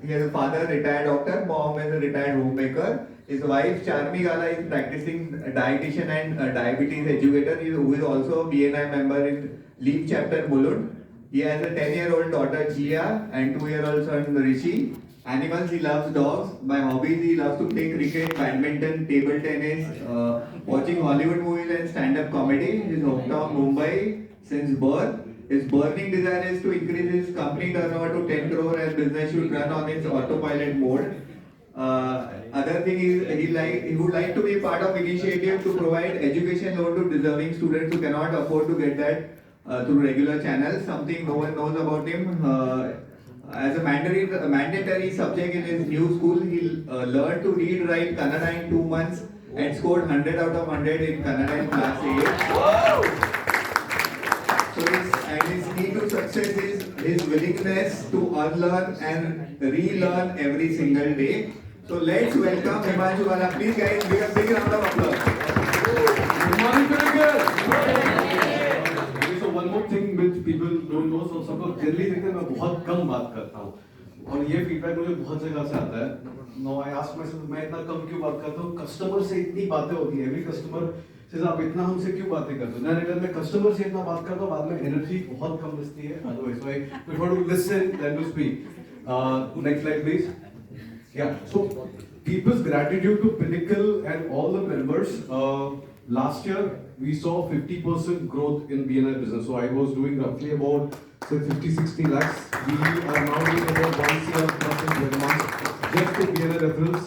He has a father, retired doctor, mom is a retired homemaker. His wife, Charmi Gala, is practicing dietitian and diabetes educator, who is also a BNI member in Leap Chapter Mulund. He has a 10-year-old daughter, Gia, and 2-year-old son, Rishi. Animals, he loves dogs. By hobbies, he loves to play cricket, badminton, table tennis, watching Hollywood movies and stand-up comedy. His hometown, Mumbai, since birth. His burning desire is to increase his company turnover to 10 crore and business should run on its autopilot mode. Other thing is he would like to be part of initiative to provide education loan to deserving students who cannot afford to get that through regular channels. Something no one knows about him. As a mandatory subject in his new school, he learned to read, write Kannada in 2 months and scored 100 out of 100 in Kannada in class 8. His key to success is his willingness to unlearn and relearn every single day. So let's welcome Himanshu Wala. Please guys, give a big round of applause. Good morning, okay, so one more thing which people don't know, so सबको generally देखते हैं मैं बहुत कम बात करता हूँ और ये feedback मुझे बहुत जगह से आता है. Now I ask myself मैं इतना कम क्यों बात करता हूँ? Customer से इतनी बातें होती हैं. Every customer says आप इतना हमसे क्यों बातें करते हो? ना रिटर्न में customer से इतना बात करता हूँ बाद में energy बहुत कम बचती है. Otherwise, so I prefer to listen than to speak. Next slide, please. Yeah. So people's gratitude to Pinnacle and all the members. Last year we saw 50% growth in BNI business. So I was doing roughly about say 50-60 lakhs. We are now doing about 1 crore plus in 12 months. Just to BNI referrals,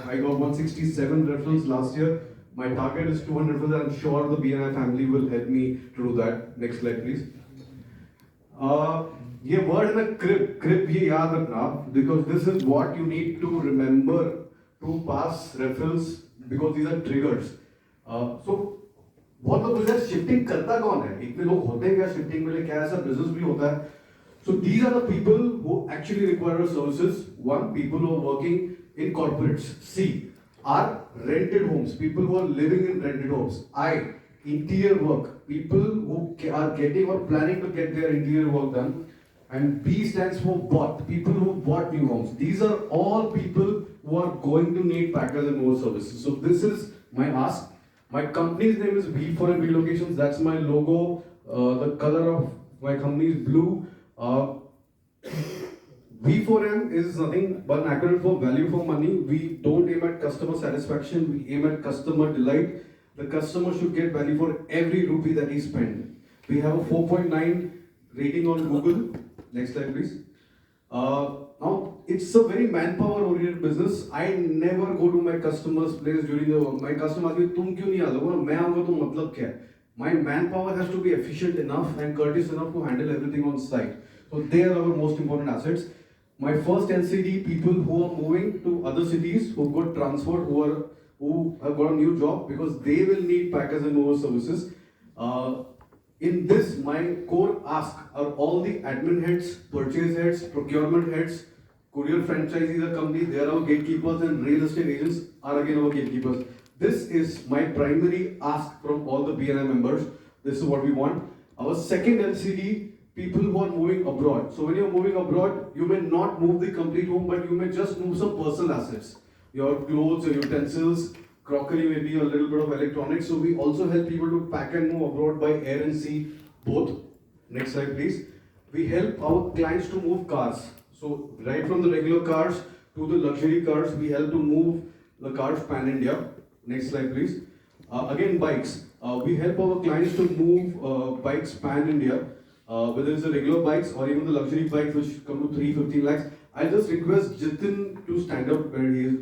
I got 167 referrals last year. My target is 200 referrals. I'm sure the BNI family will help me to do that. Next slide, please. ये word है crib ये याद रखना because this is what you need to remember to pass referrals because these are triggers. So बहुत लोग मुझे shifting करता कौन है? इतने लोग होते हैं क्या शिफ्टिंग में? क्या ऐसा बिजनेस भी होता है? So these are the people who actually require our services. One, people who are working in corporates. C, are rented homes. People who are living in rented homes. I, interior work. People who are getting or planning to get their interior work done. And B stands for bought. People who bought new homes. These are all people who are going to need packers and more services. So this is my ask. My company's name is v4m Relocations. That's my logo. The color of my company is blue. V4M is nothing but an acronym for value for money. We don't aim at customer satisfaction. We aim at customer delight. The customer should get value for every rupee that he spends. We have a 4.9 rating on Google. Next slide, please. Now, it's a very manpower-oriented business. I never go to my customer's place during the work. My customer asks me, "तुम क्यों नहीं आते हो?" मैं आऊँगा तो मतलब क्या है? My manpower has to be efficient enough and courteous enough to handle everything on site. So they are our most important assets. My first NCD, people who are moving to other cities, who got transport, who have got a new job because they will need packers and movers services. In this, my core ask are all the admin heads, purchase heads, procurement heads, courier franchisees are companies, they are our gatekeepers, and real estate agents are again our gatekeepers. This is my primary ask from all the BNI members. This is what we want. Our second LCD, people who are moving abroad. So when you're moving abroad, you may not move the complete home, but you may just move some personal assets. Your clothes, your utensils, crockery, maybe a little bit of electronics. So we also help people to pack and move abroad by air and sea, both. Next slide, please. We help our clients to move cars. So right from the regular cars to the luxury cars, we help to move the cars pan-India. Next slide, please. Again, bikes. We help our clients to move bikes pan-India, whether it's the regular bikes or even the luxury bikes which come to 3-15 lakhs. I just request Jitin to stand up where he is.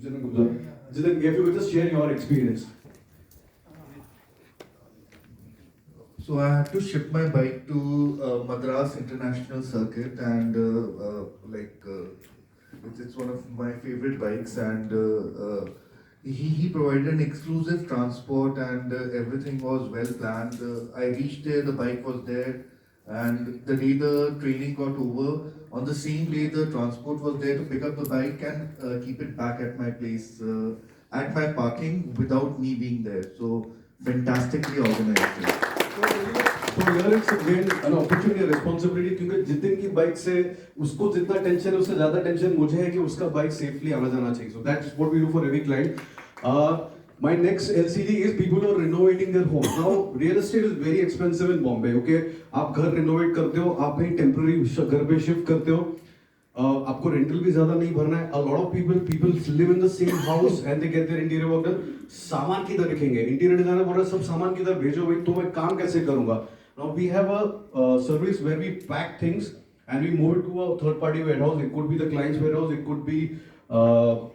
Jitin, if you could just share your experience. So I had to ship my bike to Madras International Circuit, and it's one of my favorite bikes, and he provided an exclusive transport, and everything was well planned. I reached there, the bike was there, and the day the training got over, on the same day the transport was there to pick up the bike and keep it back at my place, at my parking without me being there. So fantastically organized. So here it's again an opportunity, a responsibility, क्योंकि जितिन की bike से उसको जितना tension है उससे ज़्यादा tension मुझे है कि उसका बाइक सेफली आना जाना चाहिए. So that's what we do for every client. My next LCD is people who are renovating their homes. Now real estate is very expensive in Bombay. Okay, आप घर renovate करते हो, आप कहीं temporary घर पे shift करते हो. आपको रेंटल भी ज्यादा नहीं भरना है. A lot of people live in the same house and they get their interior work done. सामान किधर रखेंगे? इंटीरियर डिजाइनर बोल रहा है सब सामान किधर भेजो भाई, तो मैं काम कैसे करूंगा? Now we have a service where we pack things and we move it to a third party warehouse. It could be the client's warehouse, it could be a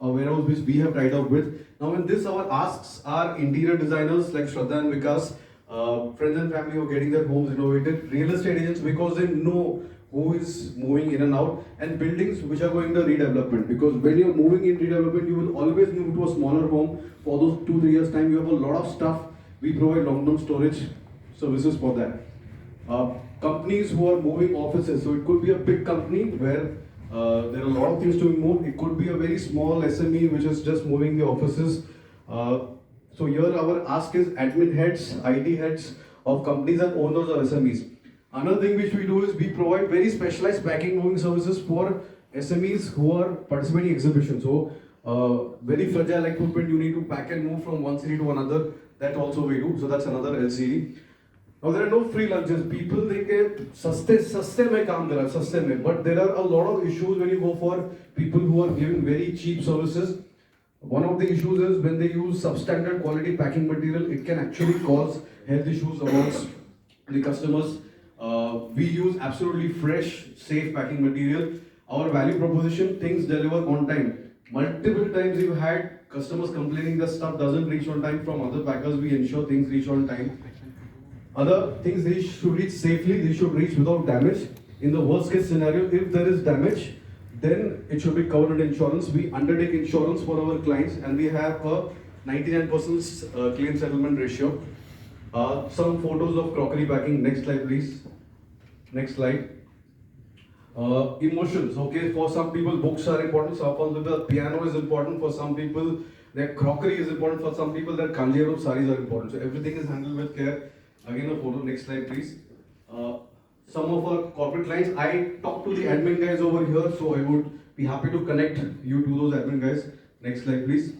warehouse which we have tied up with. Now in this our asks are interior designers like Shraddha and Vikas, friends and family who are getting their homes renovated, real estate agents because they know who is moving in and out, and buildings which are going to redevelopment, because when you're moving in redevelopment you will always move to a smaller home for those 2-3 years time. You have a lot of stuff. We provide long-term storage services for that. Companies who are moving offices, so it could be a big company where there are a lot of things to be moved. It could be a very small SME which is just moving the offices. So here our ask is admin heads, IT heads of companies and owners of SMEs. Another thing which we do is we provide very specialized packing moving services for SMEs who are participating in exhibitions. So very fragile equipment you need to pack and move from one city to another, that also we do. So that's another LCD. Now there are no free lunches. People think saste mein kaam kar raha hai, saste mein. But there are a lot of issues when you go for people who are giving very cheap services. One of the issues is when they use substandard quality packing material, it can actually cause health issues amongst the customers. We use absolutely fresh, safe packing material. Our value proposition, things deliver on time. Multiple times we've had customers complaining that stuff doesn't reach on time from other packers. We ensure things reach on time. Other things, they should reach safely, they should reach without damage. In the worst case scenario, if there is damage, then it should be covered under insurance. We undertake insurance for our clients and we have a 99% claim settlement ratio. Some photos of crockery packing. Next slide, please. Next slide. Emotions. Okay, for some people, books are important. For some people, piano is important. For some people, their crockery is important. For some people, their kanjeeram saris are important. So everything is handled with care. Again, a photo. Next slide, please. Some of our corporate clients, I talk to the admin guys over here, so I would be happy to connect you to those admin guys. Next slide, please.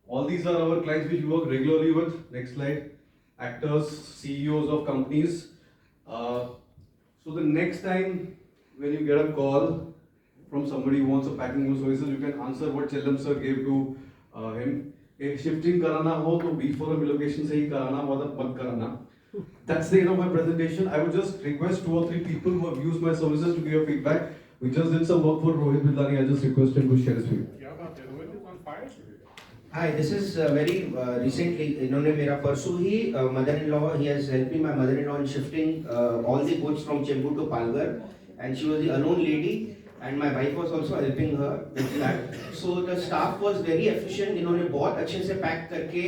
All these are our clients which we work regularly with. Next slide. Actors, CEOs of companies. So the next time when you get a call from somebody who wants a packing services, you can answer what Chellam sir gave to him. If shifting karana ho, to v4m relocation se hi karana, mad karana. That's the end of my presentation. I would just request 2 or 3 people who have used my services to give your feedback. We just did some work for Rohit Bidlani. I just request him to share his feedback. Hi, this is very recently. इन्होंने मेरा परसों ही mother-in-law. He has helped me, my mother-in-law, in shifting all the goods from Chembur to Palghar, and she was the alone lady. And my wife was also helping her with that. So the staff was very efficient. इन्होंने बहुत अच्छे से pack करके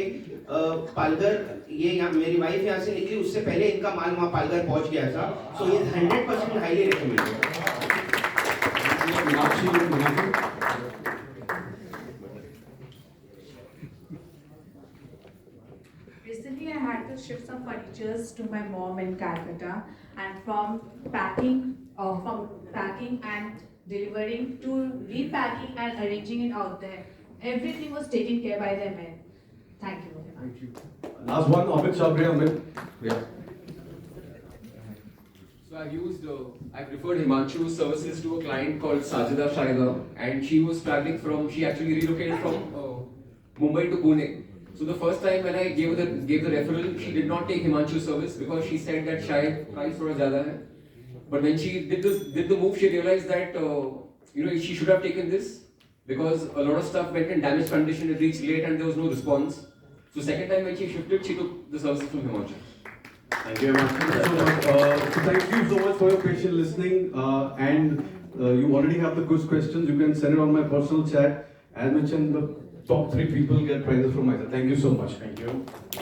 पालघर, ये यहाँ मेरी wife यहाँ से निकली उससे पहले इनका माल वहाँ पालघर पहुँच गया था. So ये 100% highly recommended. Recently, I had to shift some furnitures to my mom in Calcutta, and from packing and delivering to repacking and arranging it out there, everything was taken care by the men. Thank you. Thank you. Last one, Amit Chabria. Amit. Yeah. So I've referred Himanshu's services to a client called Sajida Shaila, and she was traveling she actually relocated from Mumbai to Pune. So the first time when I gave the referral, she did not take Himanshu's service because she said that shayad price thoda zyada hai. But when she did the move, she realized that she should have taken this because a lot of stuff went in damaged condition, it reached late and there was no response. So second time when she shifted, she took the services from Himanshu. Thank you very much. Thank you so much for your patient listening. And you already have the quiz questions. You can send it on my personal chat. As mentioned, the top 3 people get prizes from myself. Thank you so much. Thank you.